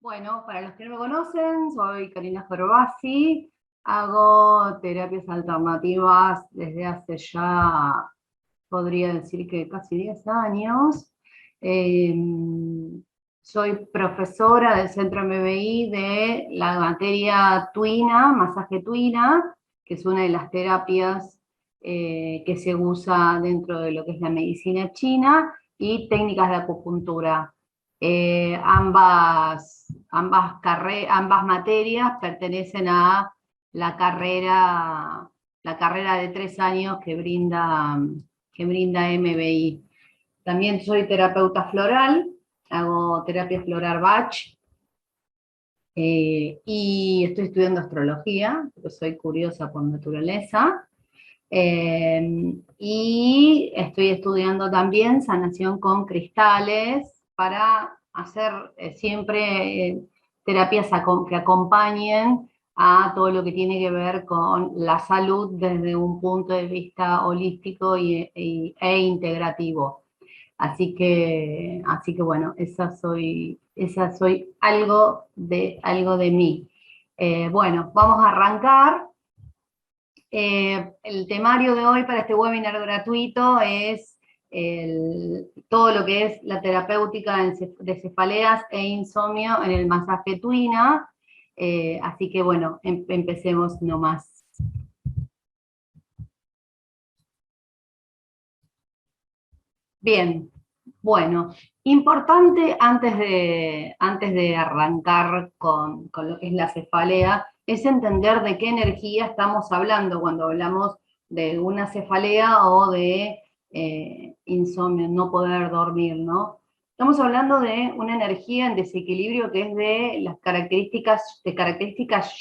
Bueno, para los que no me conocen, soy Karina Ferbasi, hago terapias alternativas desde hace ya, podría decir que casi 10 años. Eh, Soy profesora del Centro MBI de la materia Tuina, masaje Tuina, que es una de las terapias que se usa dentro de lo que es la medicina china, y técnicas de acupuntura. Ambas materias pertenecen a la carrera, la carrera de 3 años que brinda MBI. También soy terapeuta floral, hago terapia floral Bach, y estoy estudiando astrología, porque soy curiosa por naturaleza. Y estoy estudiando también sanación con cristales para hacer siempre terapias que acompañen a todo lo que tiene que ver con la salud desde un punto de vista holístico e integrativo. Así que bueno, esa soy algo de mí. Bueno, vamos a arrancar. El temario de hoy para este webinar gratuito es todo lo que es la terapéutica de cefaleas e insomnio en el masaje Tuina. Así que bueno, empecemos nomás. Bien, bueno, importante antes de arrancar con lo que es la cefalea, es entender de qué energía estamos hablando cuando hablamos de una cefalea o de insomnio, no poder dormir, ¿no? Estamos hablando de una energía en desequilibrio que es de las características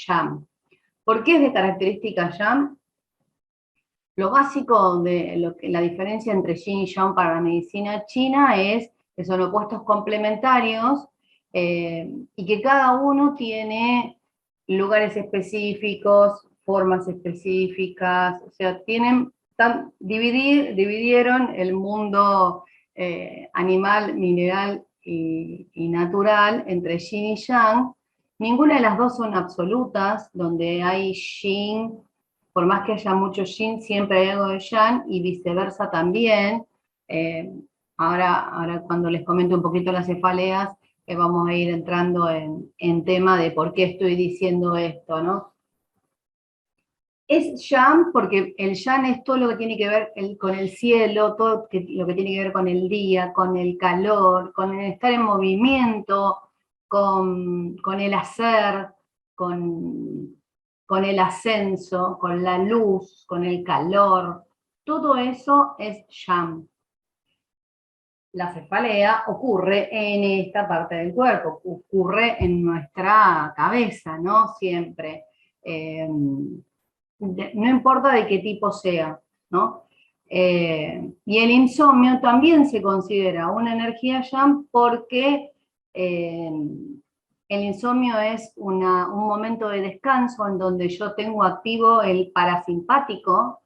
Yang. ¿Por qué es de características Yang? Lo básico de la diferencia entre Yin y Yang para la medicina china es que son opuestos complementarios, y que cada uno tiene lugares específicos, formas específicas, o sea, dividieron el mundo animal, mineral y natural entre Yin y Yang. Ninguna de las dos son absolutas, donde hay Yin, por más que haya mucho yin, siempre hay algo de yang, y viceversa también. Eh, ahora cuando les comento un poquito las cefaleas, vamos a ir entrando en tema de por qué estoy diciendo esto, ¿no? Es yang porque el yang es todo lo que tiene que ver con el cielo, todo lo que tiene que ver con el día, con el calor, con el estar en movimiento, con el hacer, con el ascenso, con la luz, con el calor. Todo eso es yang. La cefalea ocurre en esta parte del cuerpo, ocurre en nuestra cabeza, ¿no? Siempre. No importa de qué tipo sea, ¿no? Y el insomnio también se considera una energía yang porque el insomnio es un momento de descanso en donde yo tengo activo el parasimpático.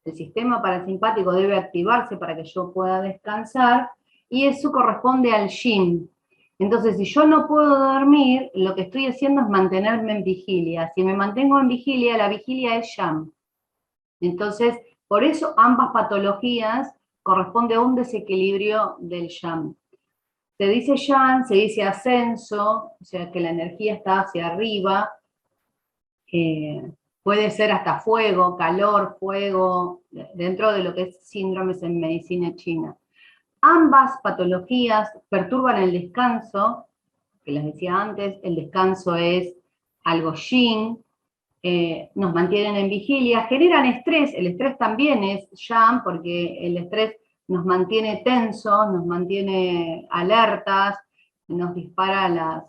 El sistema parasimpático debe activarse para que yo pueda descansar, y eso corresponde al yin. Entonces, si yo no puedo dormir, lo que estoy haciendo es mantenerme en vigilia. Si me mantengo en vigilia, la vigilia es yang. Entonces, por eso ambas patologías corresponden a un desequilibrio del yang. Se dice yang, se dice ascenso, o sea que la energía está hacia arriba, puede ser hasta fuego, calor, fuego, dentro de lo que es síndromes en medicina china. Ambas patologías perturban el descanso, que les decía antes, el descanso es algo yin, nos mantienen en vigilia, generan estrés, el estrés también es yang, porque el estrés nos mantiene tensos, nos mantiene alertas, nos dispara la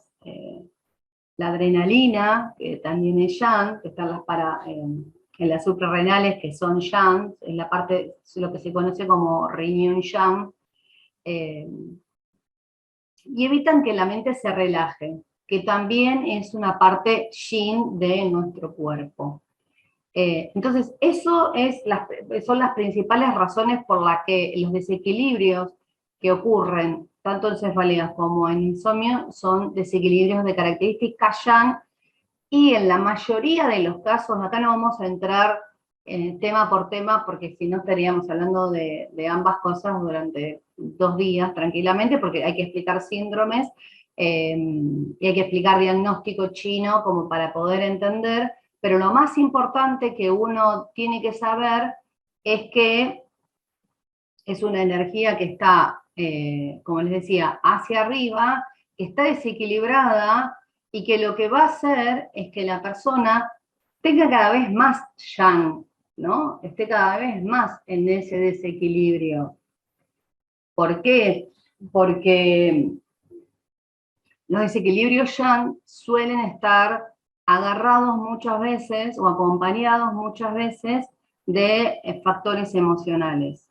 adrenalina, que también es yang, que están en las suprarrenales, que son yang, en la parte, lo que se conoce como riñón yang, y evitan que la mente se relaje, que también es una parte yin de nuestro cuerpo. Entonces, son las principales razones por las que los desequilibrios que ocurren tanto en cefaleas como en insomnio son desequilibrios de características yang, y en la mayoría de los casos, acá no vamos a entrar tema por tema, porque si no estaríamos hablando de ambas cosas durante 2 días tranquilamente, porque hay que explicar síndromes, y hay que explicar diagnóstico chino como para poder entender, pero lo más importante que uno tiene que saber es que es una energía que está, como les decía, hacia arriba, que está desequilibrada, y que lo que va a hacer es que la persona tenga cada vez más yang, ¿no? Esté cada vez más en ese desequilibrio. ¿Por qué? Porque los desequilibrios yang suelen estar agarrados muchas veces o acompañados muchas veces de factores emocionales.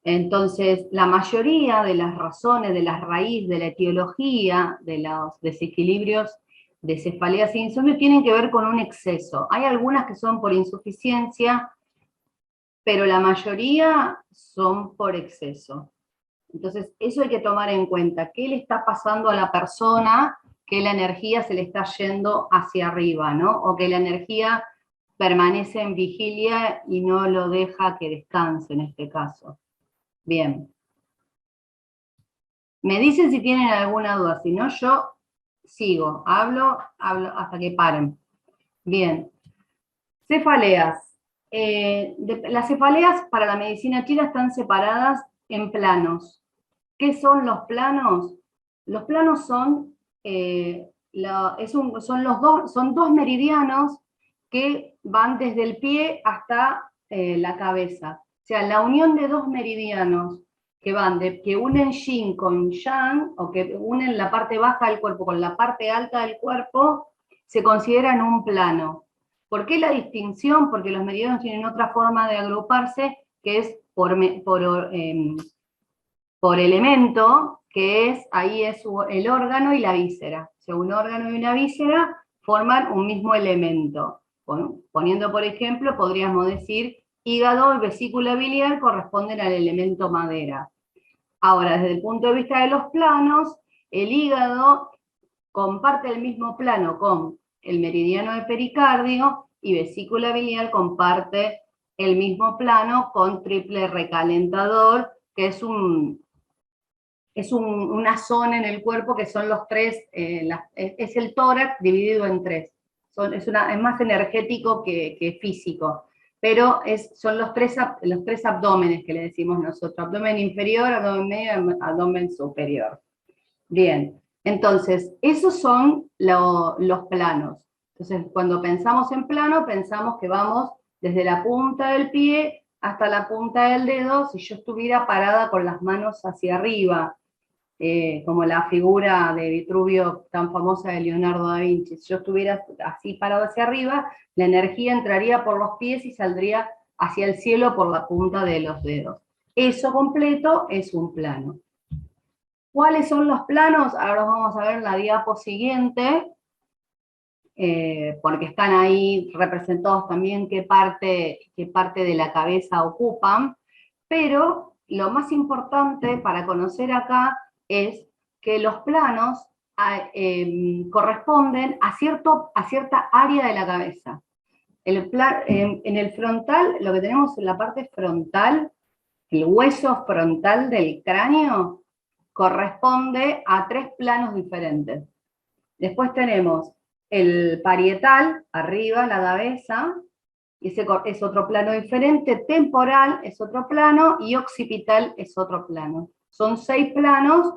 Entonces, la mayoría de las razones, de las raíces, de la etiología de los desequilibrios de cefaleas e insomnio tienen que ver con un exceso. Hay algunas que son por insuficiencia, pero la mayoría son por exceso. Entonces, eso hay que tomar en cuenta. ¿Qué le está pasando a la persona que la energía se le está yendo hacia arriba, ¿no? O que la energía permanece en vigilia y no lo deja que descanse en este caso. Bien. Me dicen si tienen alguna duda, si no yo sigo, hablo hasta que paren. Bien. Cefaleas. Las cefaleas para la medicina china están separadas en planos. ¿Qué son los planos? Los planos son, son 2 meridianos que van desde el pie hasta la cabeza. O sea, la unión de 2 meridianos que unen yin con yang, o que unen la parte baja del cuerpo con la parte alta del cuerpo, se consideran un plano. ¿Por qué la distinción? Porque los meridianos tienen otra forma de agruparse, que es por elemento, que ahí es el órgano y la víscera. O sea, un órgano y una víscera forman un mismo elemento. Poniendo, por ejemplo, podríamos decir hígado y vesícula biliar corresponden al elemento madera. Ahora, desde el punto de vista de los planos, el hígado comparte el mismo plano con el meridiano de pericardio, y vesícula biliar comparte el mismo plano con triple recalentador, que es una zona en el cuerpo que son los 3, es el tórax dividido en 3. Es más energético que físico, pero son los tres abdómenes que le decimos nosotros: abdomen inferior, abdomen medio, abdomen superior. Bien, entonces, esos son los planos. Entonces, cuando pensamos en plano, pensamos que vamos desde la punta del pie hasta la punta del dedo, si yo estuviera parada con las manos hacia arriba, como la figura de Vitruvio tan famosa de Leonardo da Vinci. Si yo estuviera así parado hacia arriba, la energía entraría por los pies y saldría hacia el cielo por la punta de los dedos. Eso completo es un plano. ¿Cuáles son los planos? Ahora vamos a ver en la diapo siguiente, porque están ahí representados también qué parte de la cabeza ocupan, pero lo más importante para conocer acá es que los planos corresponden a cierta área de la cabeza. En el frontal, lo que tenemos en la parte frontal, el hueso frontal del cráneo, corresponde a 3 planos diferentes. Después tenemos el parietal, arriba, la cabeza, ese es otro plano diferente, temporal es otro plano, y occipital es otro plano. Son 6 planos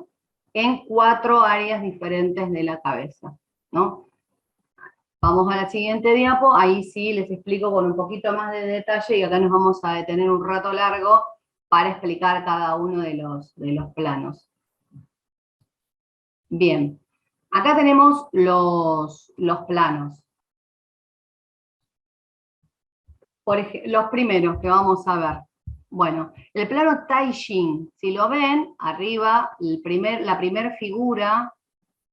en 4 áreas diferentes de la cabeza, ¿no? Vamos a la siguiente diapo, ahí sí les explico con un poquito más de detalle, y acá nos vamos a detener un rato largo para explicar cada uno de los planos. Bien, acá tenemos los planos. Por ejemplo, los primeros que vamos a ver. Bueno, el plano Taijing, si lo ven, arriba, la primera figura,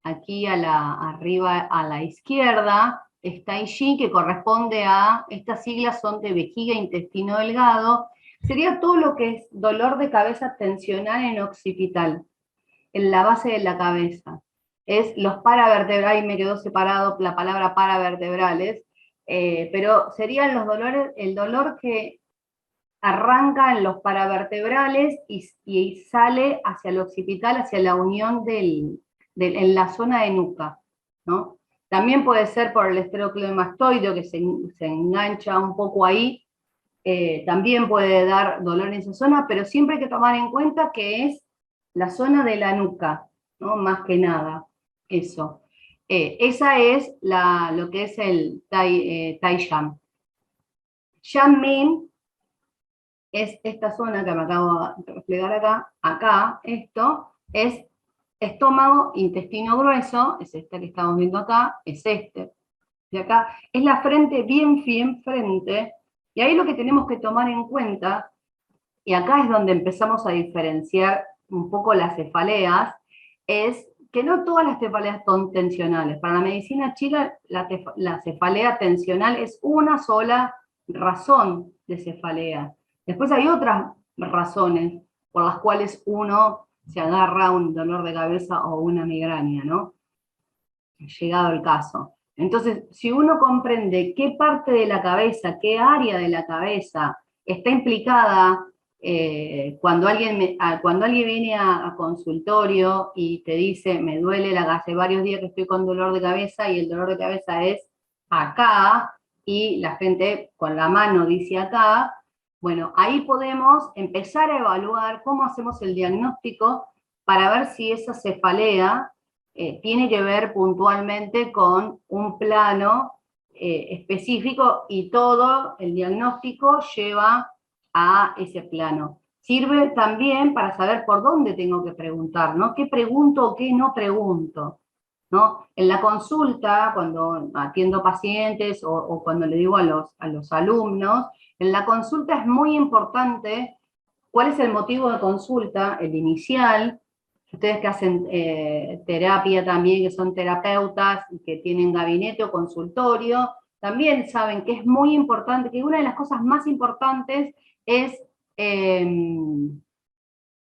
aquí arriba a la izquierda, es Taijing, que corresponde a, estas siglas son de vejiga e intestino delgado, Sería todo lo que es dolor de cabeza tensional en occipital, en la base de la cabeza. Es los paravertebrales, me quedó separado la palabra paravertebrales, pero serían los dolores, el dolor que arranca en los paravertebrales y sale hacia el occipital, hacia la unión en la zona de nuca, ¿no? También puede ser por el estereocleidomastoideo que se engancha un poco ahí, también puede dar dolor en esa zona, pero siempre hay que tomar en cuenta que es la zona de la nuca, ¿no? Más que nada, eso. Esa es lo que es el Tai Yan. Yan Min es esta zona que me acabo de reflejar acá, esto es estómago, intestino grueso, es este que estamos viendo acá, es este de acá, es la frente bien frente, y ahí lo que tenemos que tomar en cuenta, y acá es donde empezamos a diferenciar un poco las cefaleas, es que no todas las cefaleas son tensionales. Para la medicina china, la cefalea tensional es una sola razón de cefalea. Después hay otras razones por las cuales uno se agarra a un dolor de cabeza o una migraña, ¿no? Llegado el caso. Entonces, si uno comprende qué parte de la cabeza, qué área de la cabeza está implicada cuando alguien viene a consultorio y te dice, me duele hace varios días que estoy con dolor de cabeza y el dolor de cabeza es acá, y la gente con la mano dice acá, bueno, ahí podemos empezar a evaluar cómo hacemos el diagnóstico para ver si esa cefalea tiene que ver puntualmente con un plano específico, y todo el diagnóstico lleva a ese plano. Sirve también para saber por dónde tengo que preguntar, ¿no? ¿Qué pregunto o qué no pregunto? ¿No? En la consulta, cuando atiendo pacientes o cuando le digo a los alumnos, en la consulta es muy importante cuál es el motivo de consulta, el inicial. Ustedes que hacen terapia también, que son terapeutas y que tienen gabinete o consultorio, también saben que es muy importante, que una de las cosas más importantes es eh,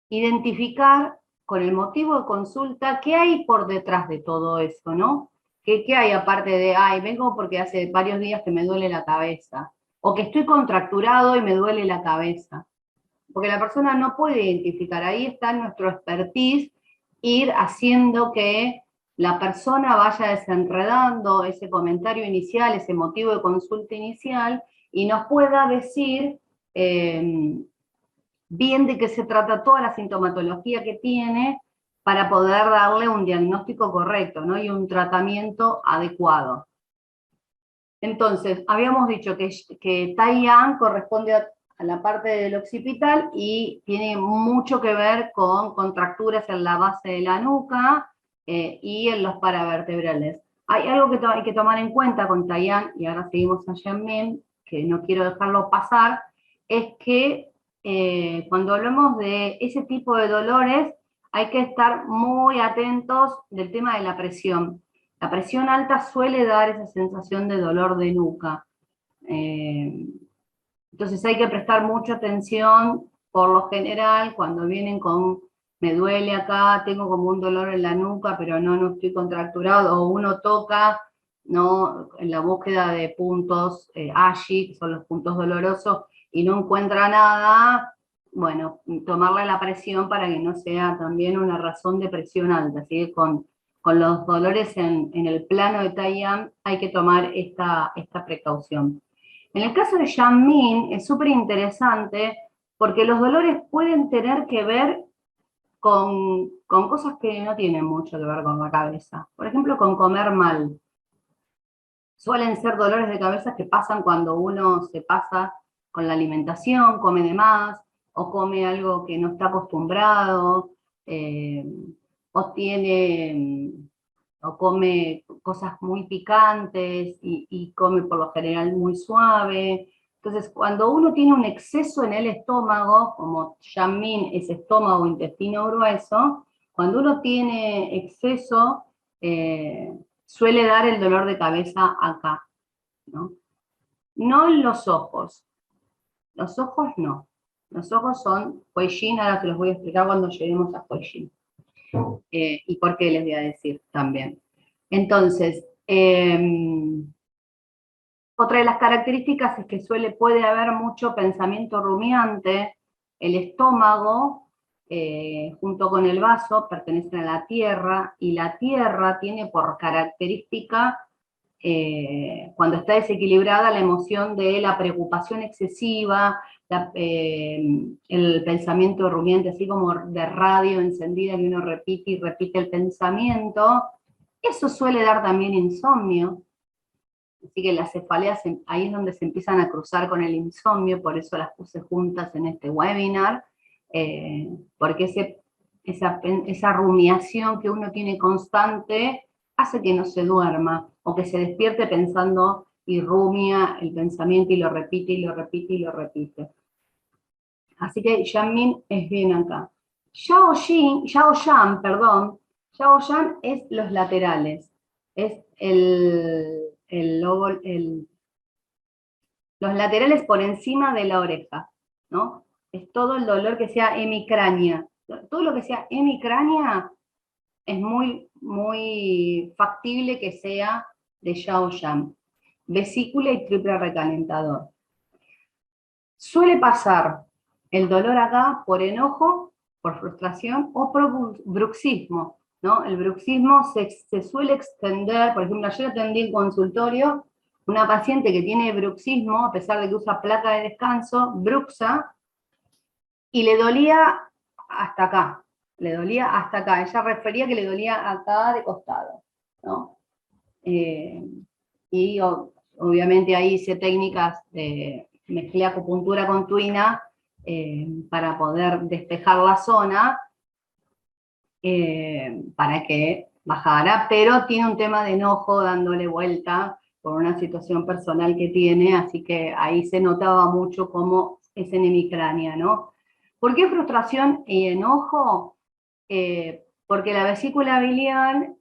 identificar con el motivo de consulta qué hay por detrás de todo eso, ¿no? ¿Qué hay aparte de, ay, vengo porque hace varios días que me duele la cabeza, o que estoy contracturado y me duele la cabeza? Porque la persona no puede identificar, ahí está nuestro expertise, ir haciendo que la persona vaya desenredando ese comentario inicial, ese motivo de consulta inicial, y nos pueda decir bien de qué se trata toda la sintomatología que tiene, para poder darle un diagnóstico correcto, ¿no? Y un tratamiento adecuado. Entonces, habíamos dicho que Tai Yan corresponde a la parte del occipital y tiene mucho que ver con contracturas en la base de la nuca y en los paravertebrales. Hay algo que hay que tomar en cuenta con Tai Yan, y ahora seguimos a Yan Min, que no quiero dejarlo pasar, es que cuando hablamos de ese tipo de dolores, hay que estar muy atentos del tema de la presión. La presión alta suele dar esa sensación de dolor de nuca. Entonces hay que prestar mucha atención, por lo general, cuando vienen con, me duele acá, tengo como un dolor en la nuca, pero no estoy contracturado, o uno toca, ¿no? En la búsqueda de puntos ASHI, que son los puntos dolorosos, y no encuentra nada, bueno, tomarle la presión para que no sea también una razón de presión alta. Así que con los dolores en el plano de Tai Yan hay que tomar esta precaución. En el caso de Yan Min es súper interesante porque los dolores pueden tener que ver con cosas que no tienen mucho que ver con la cabeza. Por ejemplo, con comer mal. Suelen ser dolores de cabeza que pasan cuando uno se pasa con la alimentación, come de más, o come algo que no está acostumbrado, o tiene, o come cosas muy picantes y come por lo general muy suave. Entonces, cuando uno tiene un exceso en el estómago, como Yan Min es estómago, intestino grueso, cuando uno tiene exceso, suele dar el dolor de cabeza acá, ¿no? No en los ojos no. Los ojos son Huayin, ahora se los voy a explicar cuando lleguemos a Huayin. Y por qué les voy a decir también. Entonces, otra de las características es que puede haber mucho pensamiento rumiante. El estómago, junto con el vaso, pertenecen a la tierra, y la tierra tiene por característica, cuando está desequilibrada, la emoción de la preocupación excesiva, el pensamiento rumiante, así como de radio encendida que uno repite y repite el pensamiento. Eso suele dar también insomnio. Así que las cefaleas, ahí es donde se empiezan a cruzar con el insomnio, por eso las puse juntas en este webinar, porque esa rumiación que uno tiene constante hace que no se duerma, o que se despierte pensando y rumia el pensamiento y lo repite y lo repite y lo repite. Así que Yanmin es bien acá. Yaoyan, perdón, Yaoyan es los laterales, es los laterales por encima de la oreja, ¿no? Es todo el dolor que sea hemicránea. Todo lo que sea hemicránea es muy, muy factible que sea de Yaoyan. Vesícula y triple recalentador. Suele pasar el dolor acá por enojo, por frustración o por bruxismo, ¿no? El bruxismo se suele extender, por ejemplo, ayer atendí en consultorio una paciente que tiene bruxismo, a pesar de que usa placa de descanso, bruxa, y le dolía hasta acá, le dolía hasta acá. Ella refería que le dolía acá de costado, ¿no? Y obviamente ahí hice técnicas de mezclé acupuntura con tuina para poder despejar la zona, para que bajara, pero tiene un tema de enojo dándole vuelta por una situación personal que tiene, así que ahí se notaba mucho cómo es en hemicrania, ¿no? ¿Por qué frustración y enojo? Porque la vesícula biliar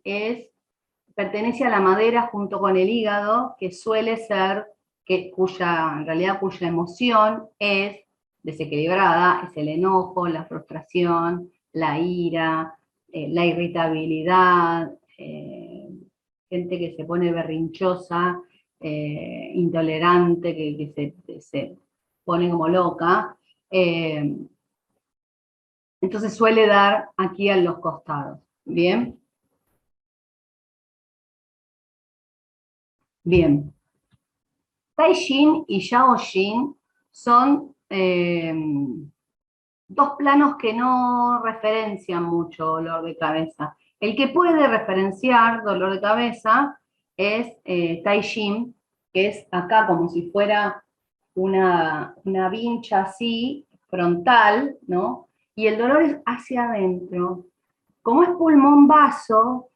pertenece a la madera junto con el hígado, que suele ser, en realidad cuya emoción es desequilibrada, es el enojo, la frustración, la ira, la irritabilidad, gente que se pone berrinchosa, intolerante, que se pone como loca. Entonces suele dar aquí a los costados. ¿Bien? Bien. Tai Yin y Yao Yin son dos planos que no referencian mucho dolor de cabeza. El que puede referenciar dolor de cabeza es Tai Yin, que es acá como si fuera una vincha así, frontal, ¿no? Y el dolor es hacia adentro. Como es pulmón vaso,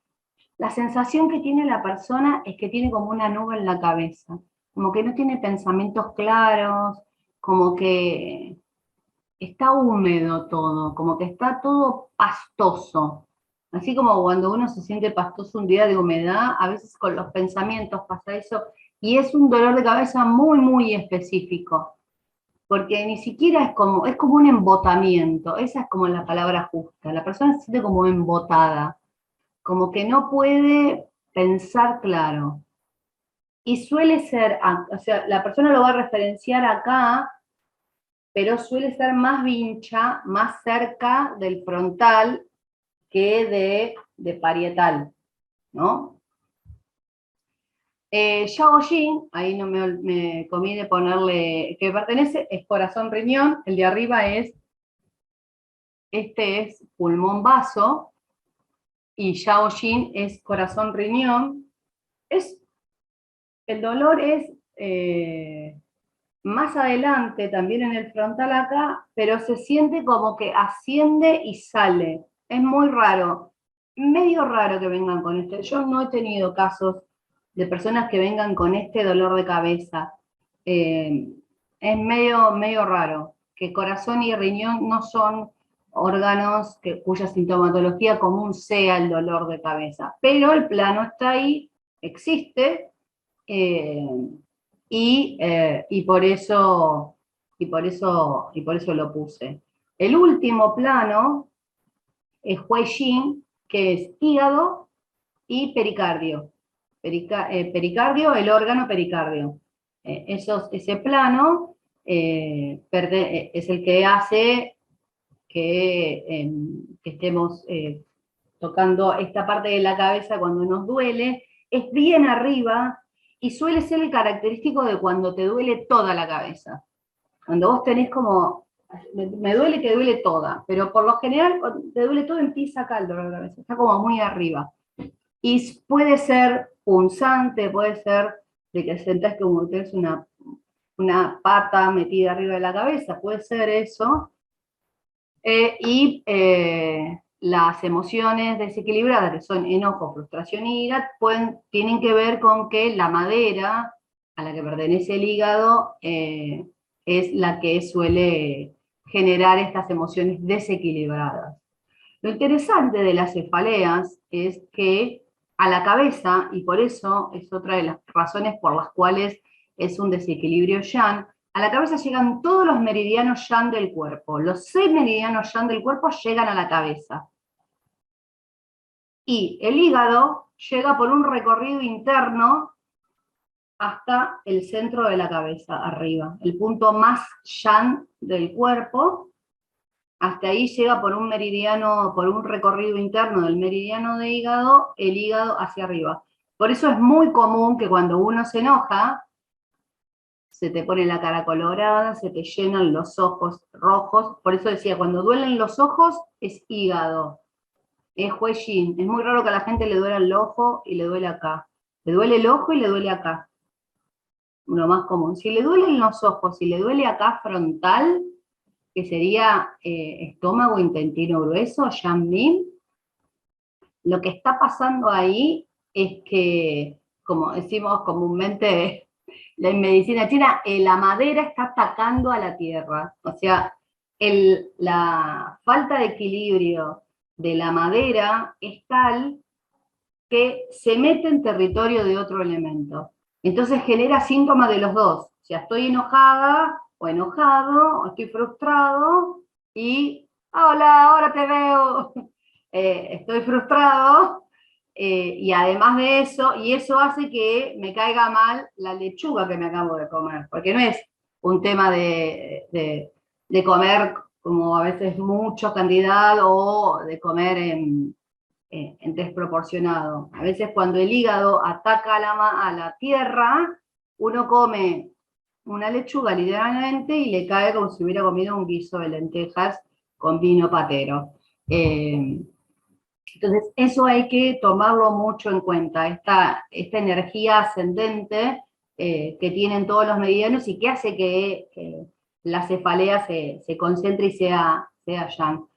la sensación que tiene la persona es que tiene como una nube en la cabeza, como que no tiene pensamientos claros, como que está húmedo todo, como que está todo pastoso. Así como cuando uno se siente pastoso un día de humedad, a veces con los pensamientos pasa eso, y es un dolor de cabeza muy, muy específico, porque ni siquiera es como un embotamiento, esa es como la palabra justa, la persona se siente como embotada, como que no puede pensar claro. Y suele ser, o sea, la persona lo va a referenciar acá, pero suele ser más vincha, más cerca del frontal que de parietal, ¿no? Yao Yin, ahí no me comí de ponerle que pertenece, es corazón riñón, el de arriba este es pulmón vaso, y Yao Yin es corazón riñón. El dolor es más adelante, también en el frontal acá, pero se siente como que asciende y sale. Es muy raro, medio raro que vengan con este. Yo no he tenido casos de personas que vengan con este dolor de cabeza. Es medio raro, que corazón y riñón no son órganos cuya sintomatología común sea el dolor de cabeza, pero el plano está ahí, existe, y por eso y por eso lo puse. El último plano es Huayin, que es hígado y pericardio. Pericardio, el órgano pericardio. Ese plano es el que hace que estemos tocando esta parte de la cabeza cuando nos duele, es bien arriba y suele ser el característico de cuando te duele toda la cabeza. Cuando vos tenés como, me duele que duele toda, pero por lo general cuando te duele todo empieza acá el dolor de la cabeza, está como muy arriba. Y puede ser punzante, puede ser de que sentás como que es una pata metida arriba de la cabeza, puede ser eso. Las emociones desequilibradas, que son enojo, frustración y ira, tienen que ver con que la madera a la que pertenece el hígado es la que suele generar estas emociones desequilibradas. Lo interesante de las cefaleas es que a la cabeza, y por eso es otra de las razones por las cuales es un desequilibrio yang, a la cabeza llegan todos los meridianos yang del cuerpo. Los 6 meridianos yang del cuerpo llegan a la cabeza. Y el hígado llega por un recorrido interno hasta el centro de la cabeza, arriba. El punto más yang del cuerpo, hasta ahí llega por un meridiano, por un recorrido interno del meridiano de hígado, el hígado hacia arriba. Por eso es muy común que cuando uno se enoja, se te pone la cara colorada, se te llenan los ojos rojos. Por eso decía, cuando duelen los ojos es hígado, es huellín. Es muy raro que a la gente le duela el ojo y le duele acá. Le duele el ojo y le duele acá. Lo más común. Si le duelen los ojos, si le duele acá frontal, que sería estómago, intestino grueso, yang min, lo que está pasando ahí es que, como decimos comúnmente en medicina china, la madera está atacando a la tierra. O sea, la falta de equilibrio de la madera es tal que se mete en territorio de otro elemento. Entonces genera síntomas de los dos. O sea, estoy enojada o enojado, o estoy frustrado y, hola, ahora te veo, estoy frustrado, y además de eso, y eso hace que me caiga mal la lechuga que me acabo de comer, porque no es un tema de comer como a veces mucho cantidad o de comer en desproporcionado. A veces cuando el hígado ataca a la tierra, uno come una lechuga literalmente y le cae como si hubiera comido un guiso de lentejas con vino patero. Entonces, eso hay que tomarlo mucho en cuenta, esta energía ascendente que tienen todos los meridianos y que hace que la cefalea se concentre y sea yang.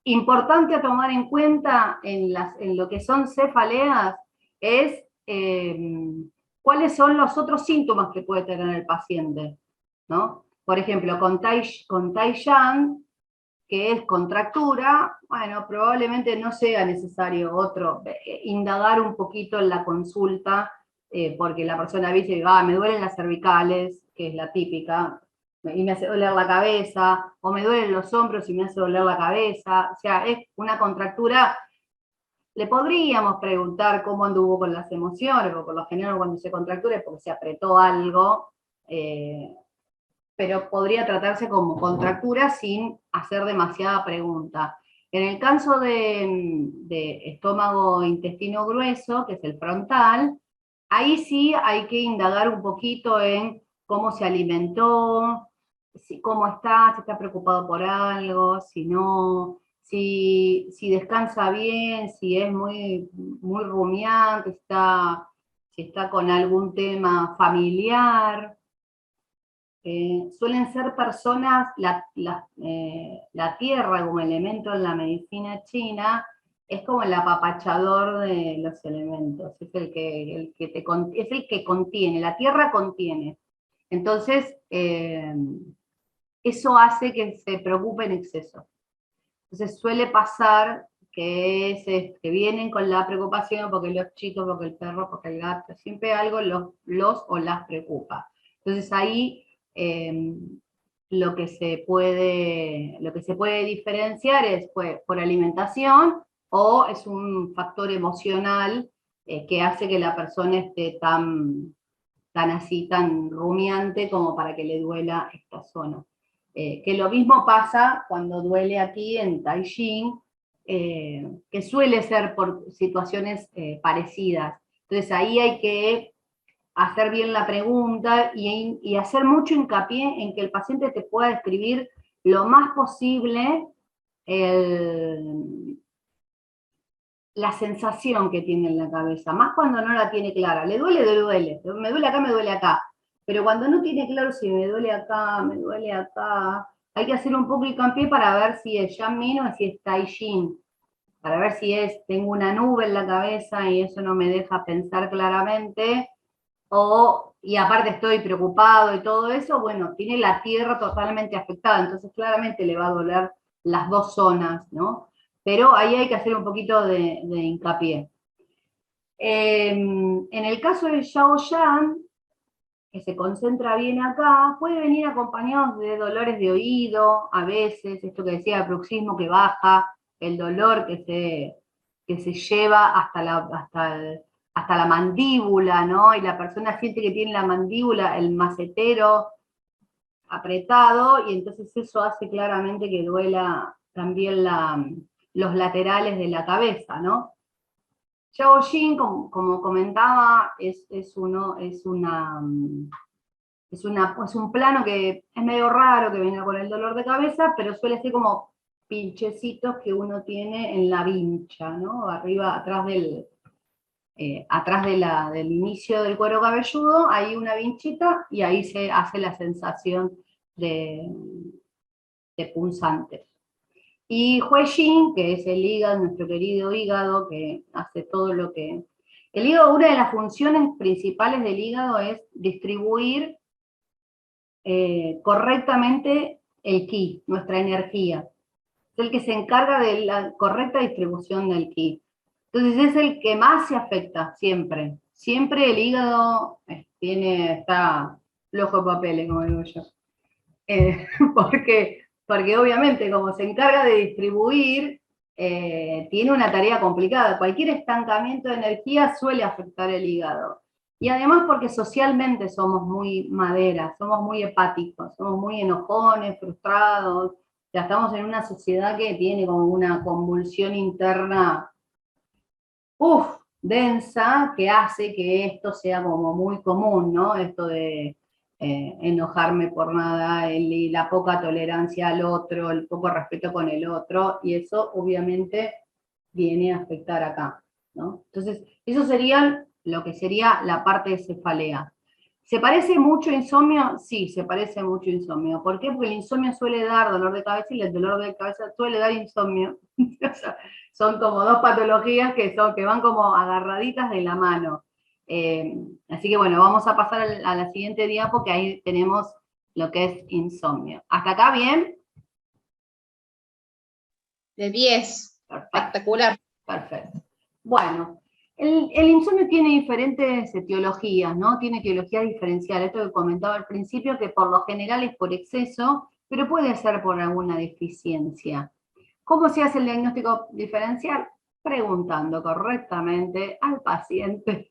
Importante a tomar en cuenta en lo que son cefaleas es cuáles son los otros síntomas que puede tener el paciente, ¿no? Por ejemplo, con Taiyang, que es contractura, bueno, probablemente no sea necesario indagar un poquito en la consulta, porque la persona dice, me duelen las cervicales, que es la típica, y me hace doler la cabeza, o me duelen los hombros y me hace doler la cabeza, o sea, es una contractura. Le podríamos preguntar cómo anduvo con las emociones, porque por lo general cuando se contractura es porque se apretó algo, pero podría tratarse como contractura sin hacer demasiada pregunta. En el caso de estómago intestino grueso, que es el frontal, ahí sí hay que indagar un poquito en cómo se alimentó, cómo está, si está preocupado por algo, si no, si descansa bien, si es muy rumiante, si está con algún tema familiar. Suelen ser personas, la tierra como elemento en la medicina china es como el apapachador de los elementos, es es el que contiene, la tierra contiene. Entonces, eso hace que se preocupe en exceso. Entonces suele pasar que vienen con la preocupación porque los chicos, porque el perro, porque el gato, siempre algo los o las preocupa. Entonces ahí lo que se puede diferenciar es por alimentación o es un factor emocional que hace que la persona esté tan así, tan rumiante como para que le duela esta zona. Que lo mismo pasa cuando duele aquí en Taijin, que suele ser por situaciones parecidas. Entonces ahí hay que hacer bien la pregunta y hacer mucho hincapié en que el paciente te pueda describir lo más posible la sensación que tiene en la cabeza, más cuando no la tiene clara. Le duele, me duele acá. Pero cuando no tiene claro si me duele acá, hay que hacer un poco hincapié para ver si es Yanmin o si es Taijin, para ver si tengo una nube en la cabeza y eso no me deja pensar claramente, y aparte estoy preocupado y todo eso, bueno, tiene la tierra totalmente afectada, entonces claramente le va a doler las dos zonas, ¿no? Pero ahí hay que hacer un poquito de hincapié. En el caso del Shaoyan, que se concentra bien acá, puede venir acompañado de dolores de oído, a veces, esto que decía el bruxismo que baja, el dolor que se lleva hasta la mandíbula, ¿no? Y la persona siente que tiene la mandíbula, el macetero apretado, y entonces eso hace claramente que duela también los laterales de la cabeza, ¿no? Shaoyin, como comentaba, es un plano que es medio raro que venga con el dolor de cabeza, pero suele ser como pinchecitos que uno tiene en la vincha, ¿no? Arriba, del inicio del cuero cabelludo, hay una vinchita y ahí se hace la sensación de, de punzantes. Y Huijin, que es el hígado, nuestro querido hígado, que hace todo lo que... El hígado, una de las funciones principales del hígado es distribuir correctamente el ki, nuestra energía. Es el que se encarga de la correcta distribución del ki. Entonces es el que más se afecta, siempre. Siempre el hígado está flojo de papeles, como digo yo. Porque obviamente como se encarga de distribuir, tiene una tarea complicada. Cualquier estancamiento de energía suele afectar el hígado. Y además porque socialmente somos muy madera, somos muy hepáticos, somos muy enojones, frustrados. Ya estamos en una sociedad que tiene como una convulsión interna, densa, que hace que esto sea como muy común, ¿no? Esto de enojarme por nada, la poca tolerancia al otro, el poco respeto con el otro, y eso obviamente viene a afectar acá, ¿no? Entonces, eso sería lo que sería la parte de cefalea. ¿Se parece mucho a insomnio? Sí, se parece mucho a insomnio. ¿Por qué? Porque el insomnio suele dar dolor de cabeza y el dolor de cabeza suele dar insomnio. O sea, son como dos patologías que van como agarraditas de la mano. Así que bueno, vamos a pasar a la siguiente diapo, que ahí tenemos lo que es insomnio. ¿Hasta acá bien? De 10. Perfecto. Espectacular. Perfecto. Bueno, el insomnio tiene diferentes etiologías, ¿no? Tiene etiologías diferenciales. Esto que comentaba al principio, que por lo general es por exceso, pero puede ser por alguna deficiencia. ¿Cómo se hace el diagnóstico diferencial? Preguntando correctamente al paciente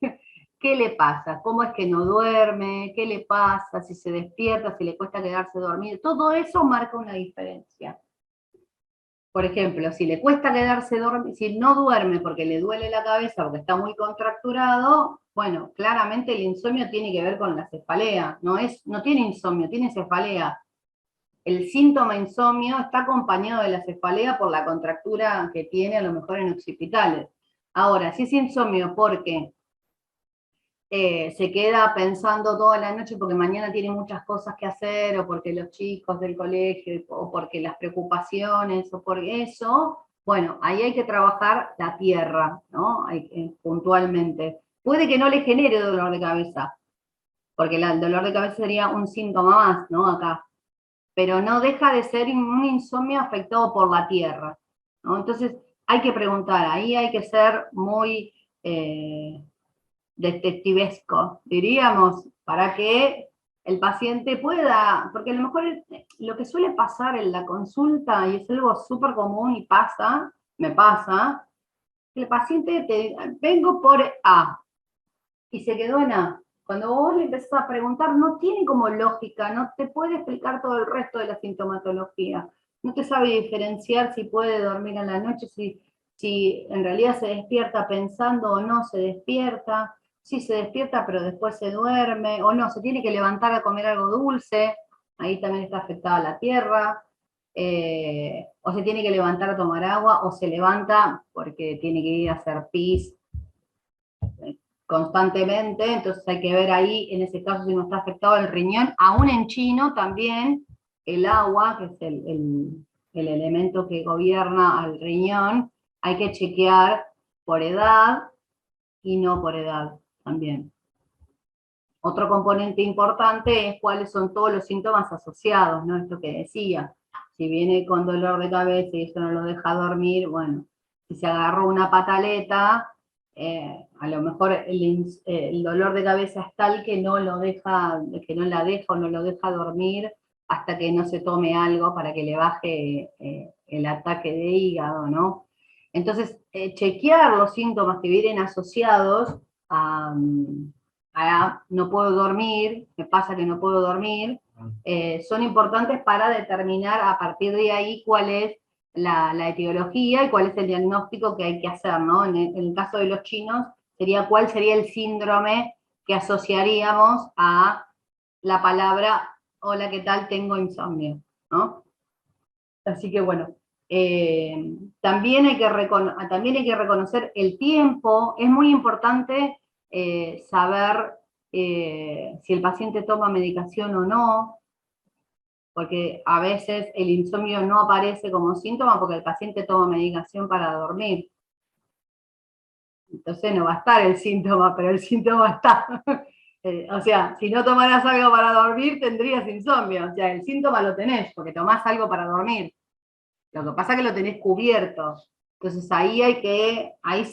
qué le pasa, cómo es que no duerme, qué le pasa, si se despierta, si le cuesta quedarse dormido. Todo eso marca una diferencia. Por ejemplo, si le cuesta quedarse dormido, si no duerme porque le duele la cabeza, porque está muy contracturado, bueno, claramente el insomnio tiene que ver con la cefalea, no tiene insomnio, tiene cefalea. El síntoma insomnio está acompañado de la cefalea por la contractura que tiene a lo mejor en occipitales. Ahora, si es insomnio porque se queda pensando toda la noche porque mañana tiene muchas cosas que hacer, o porque los chicos del colegio, o porque las preocupaciones, o por eso, bueno, ahí hay que trabajar la tierra, ¿no? Puntualmente. Puede que no le genere dolor de cabeza, porque el dolor de cabeza sería un síntoma más, ¿no? Acá. Pero no deja de ser un insomnio afectado por la tierra, ¿no? Entonces, hay que preguntar, ahí hay que ser muy... detectivesco, diríamos, para que el paciente pueda, porque a lo mejor lo que suele pasar en la consulta, y es algo súper común y pasa, me pasa, el paciente te vengo por A, y se quedó en A. Cuando vos le empezás a preguntar, no tiene como lógica, no te puede explicar todo el resto de la sintomatología. No te sabe diferenciar si puede dormir en la noche, si en realidad se despierta pensando o no se despierta, si se despierta pero después se duerme, o no, se tiene que levantar a comer algo dulce, ahí también está afectada la tierra, o se tiene que levantar a tomar agua, o se levanta porque tiene que ir a hacer pis constantemente, entonces hay que ver ahí, en ese caso, si no está afectado el riñón. Aún en chino también el agua, que es el elemento que gobierna al riñón, hay que chequear por edad y no por edad también. Otro componente importante es cuáles son todos los síntomas asociados, ¿no? Esto que decía, si viene con dolor de cabeza y eso no lo deja dormir, bueno, si se agarró una pataleta, a lo mejor el dolor de cabeza es tal que no lo deja, que no la deja o no lo deja dormir hasta que no se tome algo para que le baje el ataque de hígado, ¿no? Entonces, chequear los síntomas que vienen asociados a, no puedo dormir, me pasa que no puedo dormir, son importantes para determinar a partir de ahí cuál es la etiología y cuál es el diagnóstico que hay que hacer, ¿no? En el caso de los chinos, sería cuál sería el síndrome que asociaríamos a la palabra, hola, ¿qué tal? Tengo insomnio, ¿no? Así que bueno, también hay que reconocer el tiempo. Es muy importante saber si el paciente toma medicación o no, porque a veces el insomnio no aparece como síntoma porque el paciente toma medicación para dormir. Entonces no va a estar el síntoma, pero el síntoma está. O sea, si no tomaras algo para dormir, tendrías insomnio. O sea, el síntoma lo tenés porque tomás algo para dormir. Lo que pasa es que lo tenés cubierto. Entonces ahí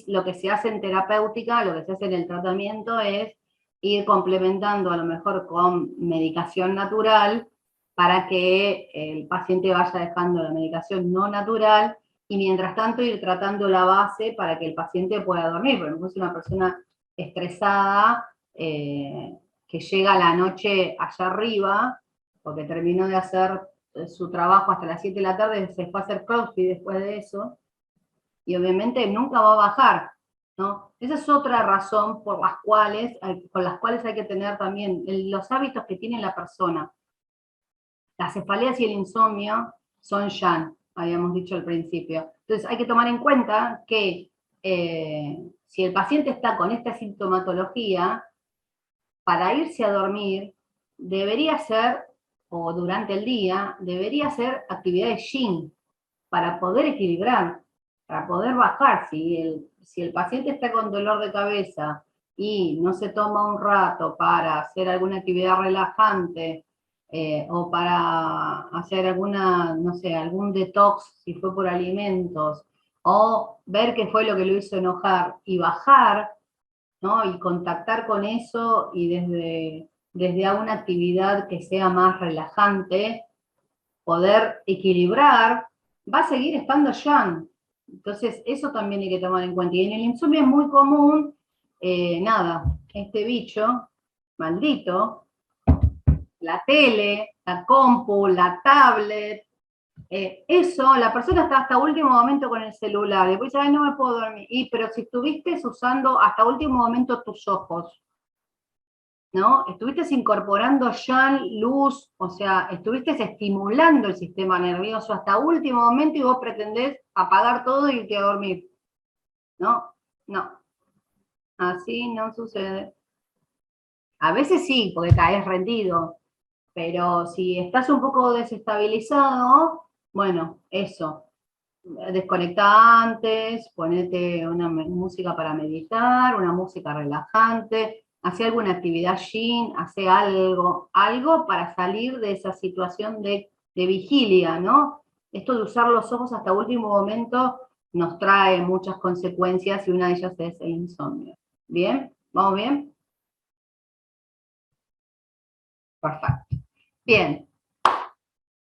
lo que se hace en terapéutica, lo que se hace en el tratamiento es ir complementando a lo mejor con medicación natural para que el paciente vaya dejando la medicación no natural y mientras tanto ir tratando la base para que el paciente pueda dormir. Por ejemplo, es una persona estresada que llega a la noche allá arriba porque terminó de hacer su trabajo hasta las 7 de la tarde, se fue a hacer CrossFit después de eso, y obviamente nunca va a bajar, ¿no? Esa es otra razón con las cuales hay que tener también los hábitos que tiene la persona. Las cefaleas y el insomnio son Yan, habíamos dicho al principio. Entonces hay que tomar en cuenta que si el paciente está con esta sintomatología, para irse a dormir debería ser, o durante el día, debería hacer actividades yin para poder equilibrar, para poder bajar. Si el paciente está con dolor de cabeza y no se toma un rato para hacer alguna actividad relajante o para hacer alguna, no sé, algún detox si fue por alimentos, o ver qué fue lo que lo hizo enojar y bajar, ¿no? Y contactar con eso y desde una actividad que sea más relajante, poder equilibrar, va a seguir estando yang. Entonces, eso también hay que tomar en cuenta. Y en el insomnio es muy común, este bicho, maldito, la tele, la compu, la tablet, eso, la persona está hasta último momento con el celular, y después dice, ay, no me puedo dormir. Pero si estuviste usando hasta último momento tus ojos, ¿no? Estuviste incorporando ya luz, o sea, estuviste estimulando el sistema nervioso hasta último momento y vos pretendés apagar todo y irte a dormir. No, no, así no sucede. A veces sí, porque caes rendido, pero si estás un poco desestabilizado, bueno, eso, desconecta antes, ponete una música para meditar, una música relajante, hace alguna actividad yin, hace algo para salir de esa situación de vigilia, ¿no? Esto de usar los ojos hasta último momento nos trae muchas consecuencias y una de ellas es el insomnio. ¿Bien? ¿Vamos bien? Perfecto. Bien.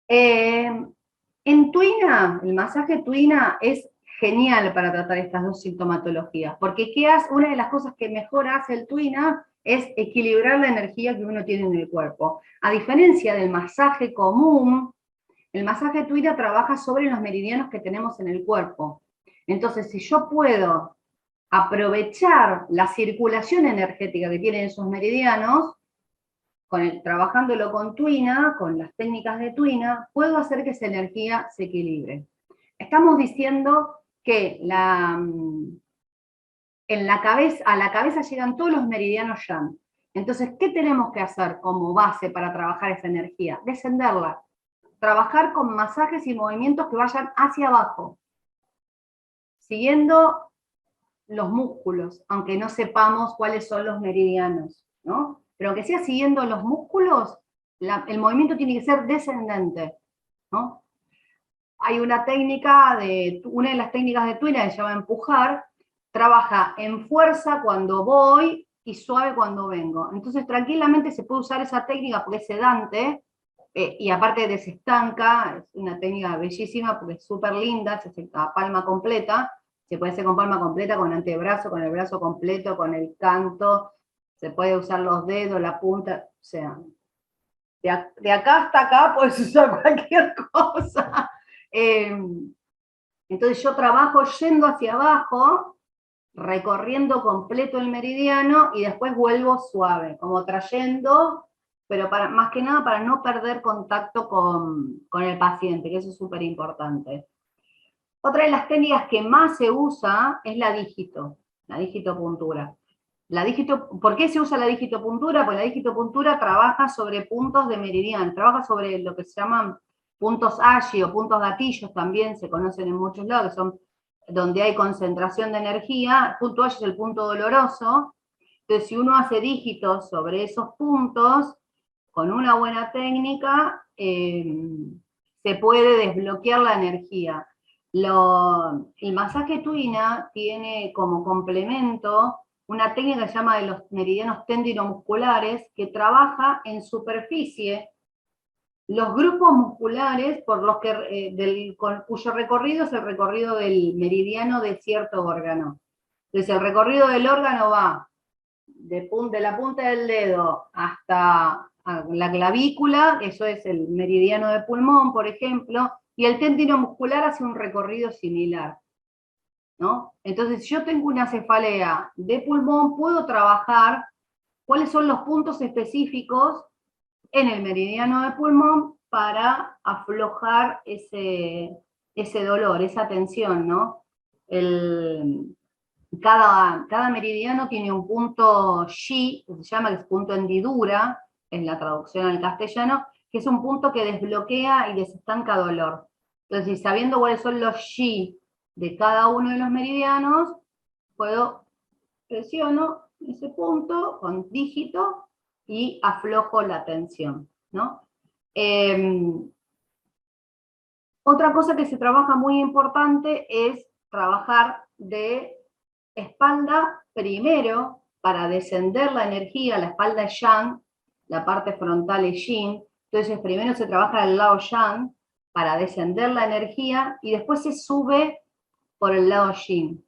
En Tuina, el masaje Tuina es genial para tratar estas dos sintomatologías, porque una de las cosas que mejor hace el Tuina es equilibrar la energía que uno tiene en el cuerpo. A diferencia del masaje común, el masaje Tuina trabaja sobre los meridianos que tenemos en el cuerpo. Entonces, si yo puedo aprovechar la circulación energética que tienen esos meridianos, trabajándolo con Tuina, con las técnicas de Tuina, puedo hacer que esa energía se equilibre. Estamos diciendo que a la cabeza llegan todos los meridianos yang. Entonces, ¿qué tenemos que hacer como base para trabajar esa energía? Descenderla. Trabajar con masajes y movimientos que vayan hacia abajo, siguiendo los músculos, aunque no sepamos cuáles son los meridianos, ¿no? Pero aunque sea siguiendo los músculos, el movimiento tiene que ser descendente, ¿no? Hay una de las técnicas de Tuina que se llama empujar, trabaja en fuerza cuando voy y suave cuando vengo. Entonces tranquilamente se puede usar esa técnica porque es sedante, y aparte desestanca, es una técnica bellísima porque es súper linda, se hace a palma completa, se puede hacer con palma completa, con antebrazo, con el brazo completo, con el canto, se puede usar los dedos, la punta, o sea, de acá hasta acá puedes usar cualquier cosa. Entonces yo trabajo yendo hacia abajo, recorriendo completo el meridiano y después vuelvo suave, como trayendo, pero más que nada para no perder contacto con el paciente, que eso es súper importante. Otra de las técnicas que más se usa es la digitopuntura. ¿Por qué se usa la digitopuntura? Porque la digitopuntura trabaja sobre puntos de meridiano, trabaja sobre lo que se llaman puntos Ashi o puntos gatillos, también se conocen en muchos lados, que son donde hay concentración de energía. El punto Ashi es el punto doloroso. Entonces, si uno hace dígitos sobre esos puntos, con una buena técnica, se puede desbloquear la energía. El masaje Tuina tiene como complemento una técnica que se llama de los meridianos tendinomusculares, que trabaja en superficie los grupos musculares por los que, cuyo recorrido es el recorrido del meridiano de cierto órgano. Entonces el recorrido del órgano va de la punta del dedo hasta la clavícula, eso es el meridiano de pulmón, por ejemplo, y el tendino muscular hace un recorrido similar, ¿no? Entonces, si yo tengo una cefalea de pulmón, puedo trabajar cuáles son los puntos específicos en el meridiano de pulmón para aflojar ese dolor, esa tensión, ¿no? Cada meridiano tiene un punto Shi, que se llama, que es punto hendidura, en la traducción al castellano, que es un punto que desbloquea y desestanca dolor. Entonces, sabiendo cuáles son los Shi de cada uno de los meridianos, presiono ese punto con dígito y aflojo la tensión, ¿no? Otra cosa que se trabaja muy importante es trabajar de espalda primero para descender la energía. La espalda es yang, la parte frontal es yin, entonces primero se trabaja el lado yang para descender la energía y después se sube por el lado yin.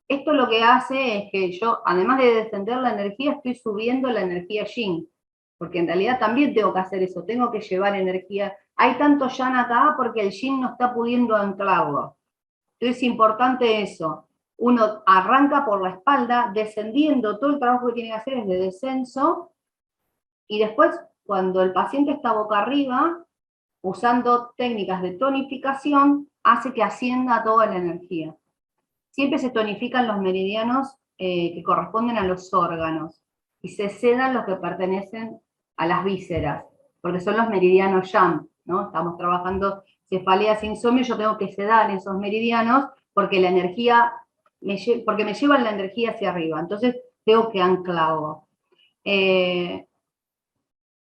Esto lo que hace es que yo, además de descender la energía, estoy subiendo la energía yin, porque en realidad también tengo que hacer eso, tengo que llevar energía. Hay tanto yang acá porque el yin no está pudiendo anclarlo. Entonces es importante eso. Uno arranca por la espalda, descendiendo, todo el trabajo que tiene que hacer es de descenso, y después, cuando el paciente está boca arriba, usando técnicas de tonificación, hace que ascienda toda la energía. Siempre se tonifican los meridianos que corresponden a los órganos, y se sedan los que pertenecen a las vísceras, porque son los meridianos yang, ¿no? Estamos trabajando cefaleas, insomnio, yo tengo que sedar esos meridianos, porque la energía, porque me llevan la energía hacia arriba, entonces tengo que anclarlo.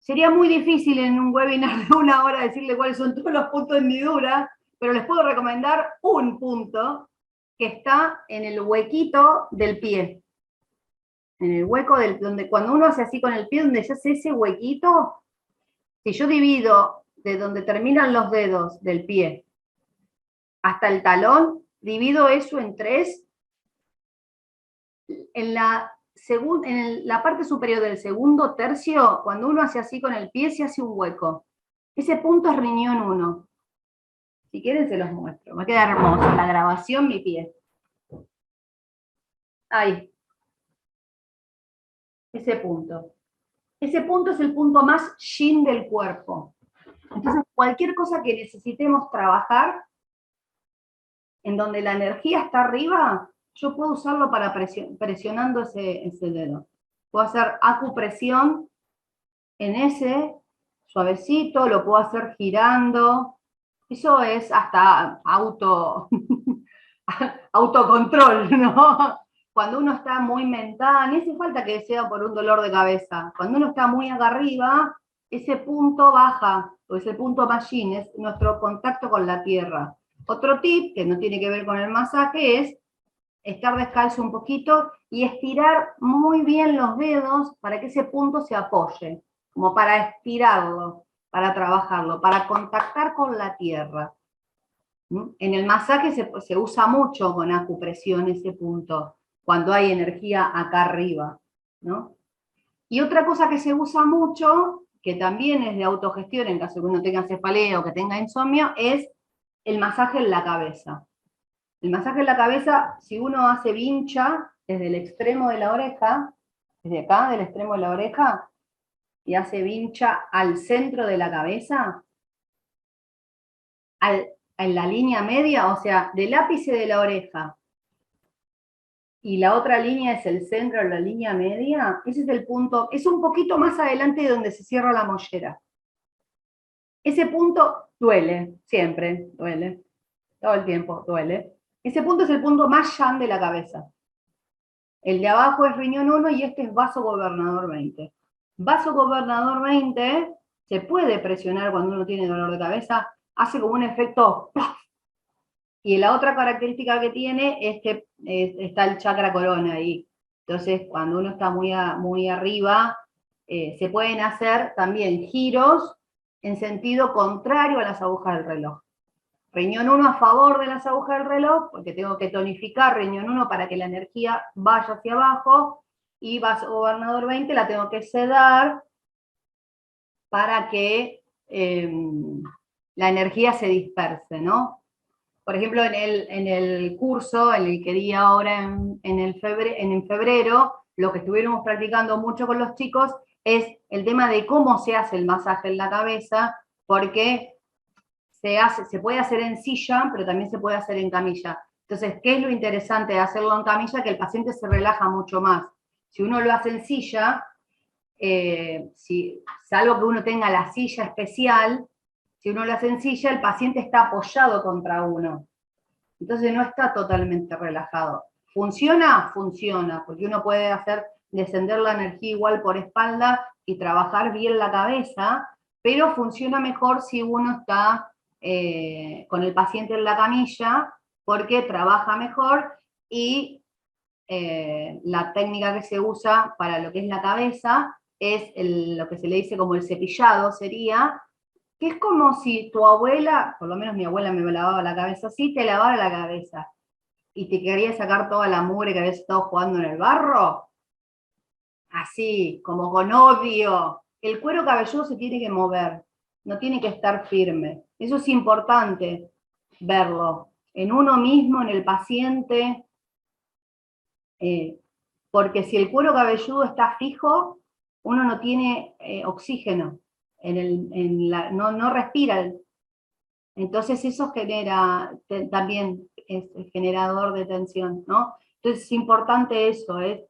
Sería muy difícil en un webinar de 1 hora decirle cuáles son todos los puntos de hendidura, pero les puedo recomendar un punto que está en el huequito del pie. En el hueco donde cuando uno hace así con el pie, donde se hace ese huequito, Si yo divido de donde terminan los dedos del pie hasta el talón, divido eso en 3, en la parte superior del segundo tercio, cuando uno hace así con el pie, se hace un hueco. Ese punto es riñón 1. Si quieren se los muestro. Me queda hermoso la grabación, mi pie. Ahí, ese punto. Ese punto es el punto más yin del cuerpo. Entonces, cualquier cosa que necesitemos trabajar, en donde la energía está arriba, yo puedo usarlo para presionando ese dedo. Puedo hacer acupresión en ese, suavecito, lo puedo hacer girando. Eso es hasta autocontrol, ¿no? Cuando uno está muy mental, ni hace falta que sea por un dolor de cabeza. Cuando uno está muy acá arriba, ese punto baja, o ese punto machine, es nuestro contacto con la tierra. Otro tip, que no tiene que ver con el masaje, es estar descalzo un poquito y estirar muy bien los dedos para que ese punto se apoye, como para estirarlo, para trabajarlo, para contactar con la tierra. En el masaje se usa mucho con acupresión ese punto, cuando hay energía acá arriba, ¿no? Y otra cosa que se usa mucho, que también es de autogestión en caso de que uno tenga cefalea o que tenga insomnio, es el masaje en la cabeza. El masaje en la cabeza, si uno hace vincha desde el extremo de la oreja, desde acá, del extremo de la oreja, y hace vincha al centro de la cabeza, en la línea media, o sea, del ápice de la oreja, y la otra línea es el centro de la línea media, ese es el punto, es un poquito más adelante de donde se cierra la mollera. Ese punto duele, siempre duele, todo el tiempo duele. Ese punto es el punto más yang de la cabeza. El de abajo es riñón 1 y este es vaso gobernador 20. Vaso gobernador 20 se puede presionar cuando uno tiene dolor de cabeza, hace como un efecto ¡puff! Y la otra característica que tiene es que está el chakra corona ahí. Entonces, cuando uno está muy arriba, se pueden hacer también giros en sentido contrario a las agujas del reloj. Riñón 1 a favor de las agujas del reloj, porque tengo que tonificar riñón 1 para que la energía vaya hacia abajo, y vaso gobernador 20 la tengo que sedar para que la energía se disperse, ¿no? Por ejemplo, en el curso, en el que di ahora en febrero, lo que estuviéramos practicando mucho con los chicos es el tema de cómo se hace el masaje en la cabeza, porque se puede hacer en silla, pero también se puede hacer en camilla. Entonces, ¿qué es lo interesante de hacerlo en camilla? Que el paciente se relaja mucho más. Si uno lo hace en silla, salvo que uno tenga la silla especial, si uno lo hace en silla, el paciente está apoyado contra uno. Entonces no está totalmente relajado. ¿Funciona? Funciona, porque uno puede hacer descender la energía igual por espalda y trabajar bien la cabeza, pero funciona mejor si uno está con el paciente en la camilla, porque trabaja mejor y la técnica que se usa para lo que es la cabeza es lo que se le dice como el cepillado, sería que es como si tu abuela, por lo menos mi abuela me lavaba la cabeza así, te lavara la cabeza y te quería sacar toda la mugre que habías estado jugando en el barro, así, como con odio. El cuero cabelludo se tiene que mover, no tiene que estar firme. Eso es importante verlo en uno mismo, en el paciente, porque si el cuero cabelludo está fijo, uno no tiene oxígeno, no respira. Entonces eso genera, también es generador de tensión, ¿no? Entonces es importante eso, es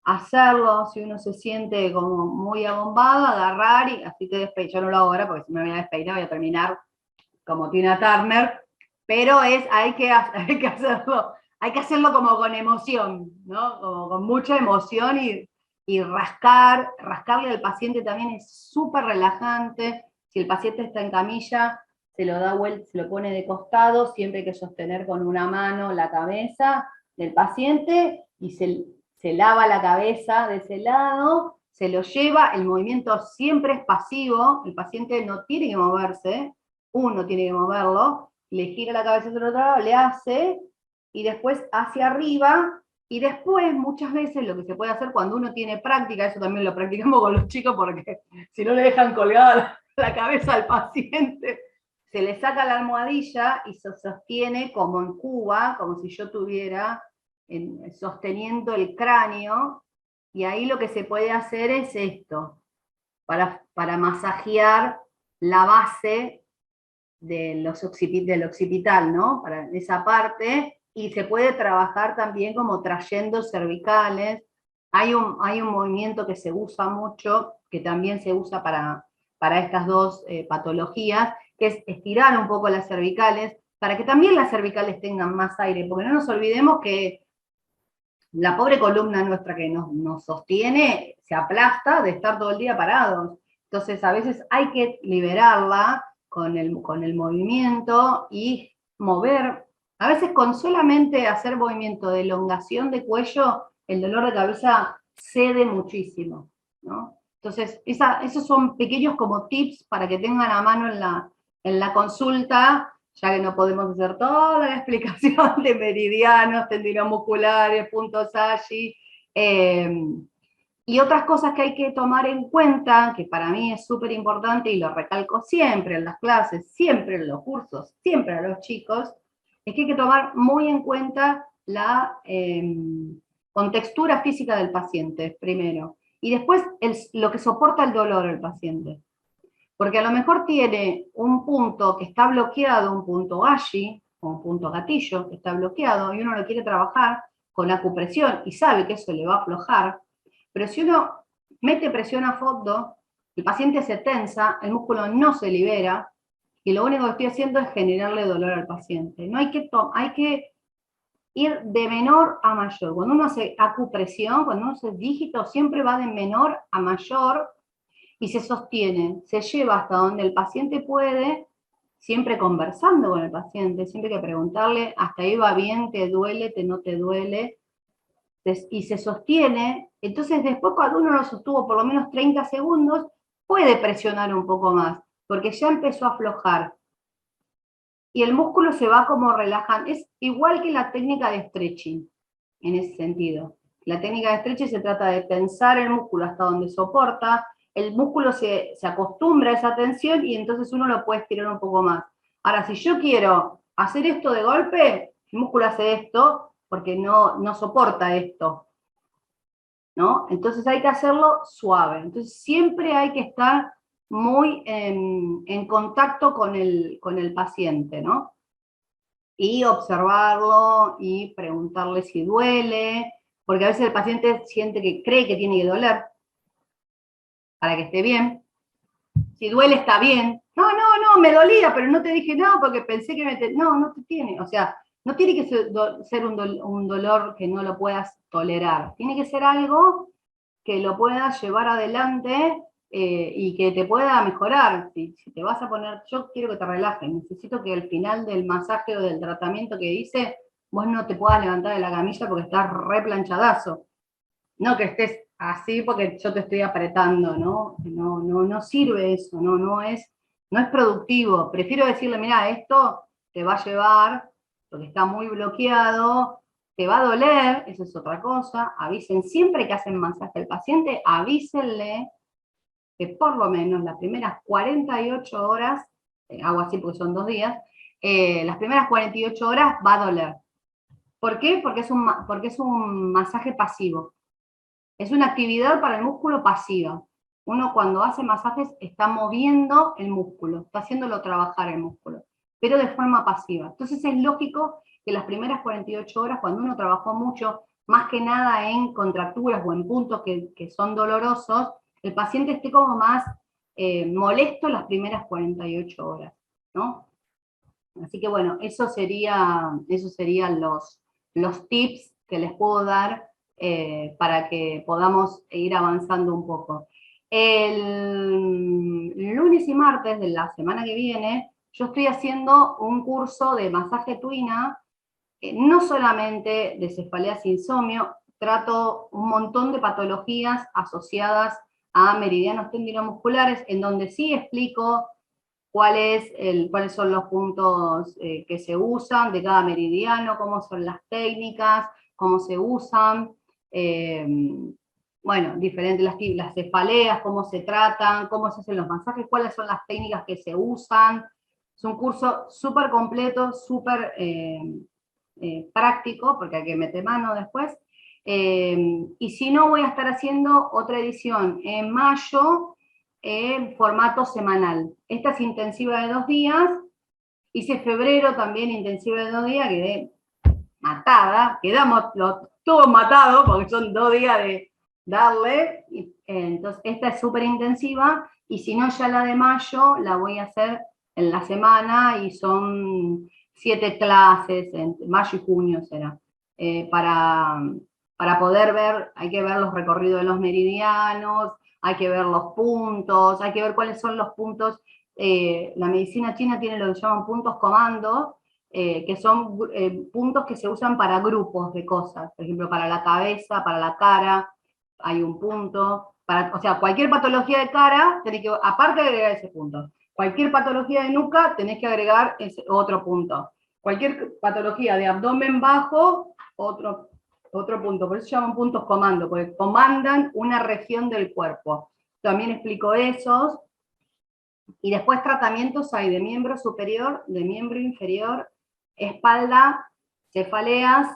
hacerlo, si uno se siente como muy abombado, agarrar y así te despeinas. Yo no lo hago ahora porque si me voy a despeinar voy a terminar como Tina Turner, pero hay que hacerlo como con emoción, ¿no? Como con mucha emoción y rascarle al paciente también es súper relajante. Si el paciente está en camilla, se lo da vuelta, se lo pone de costado, siempre hay que sostener con una mano la cabeza del paciente y se lava la cabeza de ese lado se lo lleva, el movimiento siempre es pasivo, el paciente no tiene que moverse, uno tiene que moverlo, le gira la cabeza hacia el otro lado, le hace, y después hacia arriba, y después muchas veces lo que se puede hacer cuando uno tiene práctica, eso también lo practicamos con los chicos porque si no le dejan colgada la cabeza al paciente, se le saca la almohadilla y se sostiene como en Cuba, como si yo tuviera sosteniendo el cráneo, y ahí lo que se puede hacer es esto, para masajear la base del occipital, ¿no? Para esa parte, y se puede trabajar también como trayendo cervicales. Hay un movimiento que se usa mucho, que también se usa para estas dos patologías, que es estirar un poco las cervicales, para que también las cervicales tengan más aire, porque no nos olvidemos que la pobre columna nuestra que nos sostiene se aplasta de estar todo el día parados. Entonces a veces hay que liberarla con el movimiento y mover. A veces con solamente hacer movimiento de elongación de cuello, el dolor de cabeza cede muchísimo, ¿no? Entonces, esos son pequeños como tips para que tengan a mano en la consulta, ya que no podemos hacer toda la explicación de meridianos, tendinos musculares, puntos allí, y otras cosas que hay que tomar en cuenta, que para mí es súper importante y lo recalco siempre en las clases, siempre en los cursos, siempre a los chicos, es que hay que tomar muy en cuenta la contextura física del paciente, primero, y después lo que soporta el dolor del paciente. Porque a lo mejor tiene un punto que está bloqueado, un punto allí, o un punto gatillo que está bloqueado, y uno lo quiere trabajar con acupresión y sabe que eso le va a aflojar, pero si uno mete presión a fondo, el paciente se tensa, el músculo no se libera, y lo único que estoy haciendo es generarle dolor al paciente. No hay que ir de menor a mayor. Cuando uno hace acupresión, cuando uno hace dígito, siempre va de menor a mayor, y se sostiene, se lleva hasta donde el paciente puede, siempre conversando con el paciente, siempre hay que preguntarle, hasta ahí va bien, te duele, no te duele, y se sostiene. Entonces después cuando uno lo sostuvo por lo menos 30 segundos, puede presionar un poco más, porque ya empezó a aflojar. Y el músculo se va como relajando. Es igual que la técnica de stretching, en ese sentido. La técnica de stretching se trata de tensar el músculo hasta donde soporta, el músculo se acostumbra a esa tensión y entonces uno lo puede estirar un poco más. Ahora, si yo quiero hacer esto de golpe, el músculo hace esto porque no soporta esto, ¿no? Entonces hay que hacerlo suave. Entonces siempre hay que estar muy en contacto con el paciente, ¿no? Y observarlo y preguntarle si duele, porque a veces el paciente cree que tiene que doler para que esté bien. Si duele está bien. No, me dolía, pero no te dije nada porque pensé que no te tiene. O sea, no tiene que ser un dolor que no lo puedas tolerar. Tiene que ser algo que lo puedas llevar adelante y que te pueda mejorar. Si te vas a poner, yo quiero que te relajes, necesito que al final del masaje o del tratamiento que hice, vos no te puedas levantar de la camilla porque estás re planchadazo. No que estés así porque yo te estoy apretando, ¿no? No sirve eso, no es productivo. Prefiero decirle, mira, esto te va a llevar, porque está muy bloqueado, te va a doler, eso es otra cosa. Avisen siempre que hacen masaje al paciente, avísenle que por lo menos las primeras 48 horas, hago así porque son 2 días, las primeras 48 horas va a doler. ¿Por qué? Porque es un masaje pasivo. Es una actividad para el músculo pasiva. Uno cuando hace masajes está moviendo el músculo, está haciéndolo trabajar el músculo, pero de forma pasiva. Entonces es lógico que las primeras 48 horas, cuando uno trabajó mucho, más que nada en contracturas o en puntos que son dolorosos, el paciente esté como más molesto las primeras 48 horas, ¿no? Así que bueno, esos serían los tips que les puedo dar para que podamos ir avanzando un poco. El lunes y martes de la semana que viene, yo estoy haciendo un curso de masaje tuina, no solamente de cefaleas e insomnio, trato un montón de patologías asociadas a meridianos tendinomusculares, en donde sí explico cuáles son los puntos que se usan de cada meridiano, cómo son las técnicas, cómo se usan, bueno, diferentes las cefaleas, cómo se tratan, cómo se hacen los masajes, cuáles son las técnicas que se usan. Es un curso súper completo, súper práctico, porque hay que meter mano después. Y si no, voy a estar haciendo otra edición en mayo, en formato semanal. Esta es intensiva de 2 días, hice febrero también intensiva de 2 días, quedé matada, quedamos todos matados, porque son 2 días de darle, entonces esta es súper intensiva, y si no, ya la de mayo la voy a hacer en la semana, y son 7 clases, en mayo y junio será, para poder ver, hay que ver los recorridos de los meridianos, hay que ver los puntos, hay que ver cuáles son los puntos. La medicina china tiene lo que llaman puntos comando, que son puntos que se usan para grupos de cosas, por ejemplo, para la cabeza, para la cara, hay un punto, o sea, cualquier patología de cara, tenés que, aparte de agregar ese punto, cualquier patología de nuca, tenés que agregar ese otro punto, cualquier patología de abdomen bajo, otro punto, por eso se llaman puntos comando, porque comandan una región del cuerpo. También explico esos, y después tratamientos hay de miembro superior, de miembro inferior, espalda, cefaleas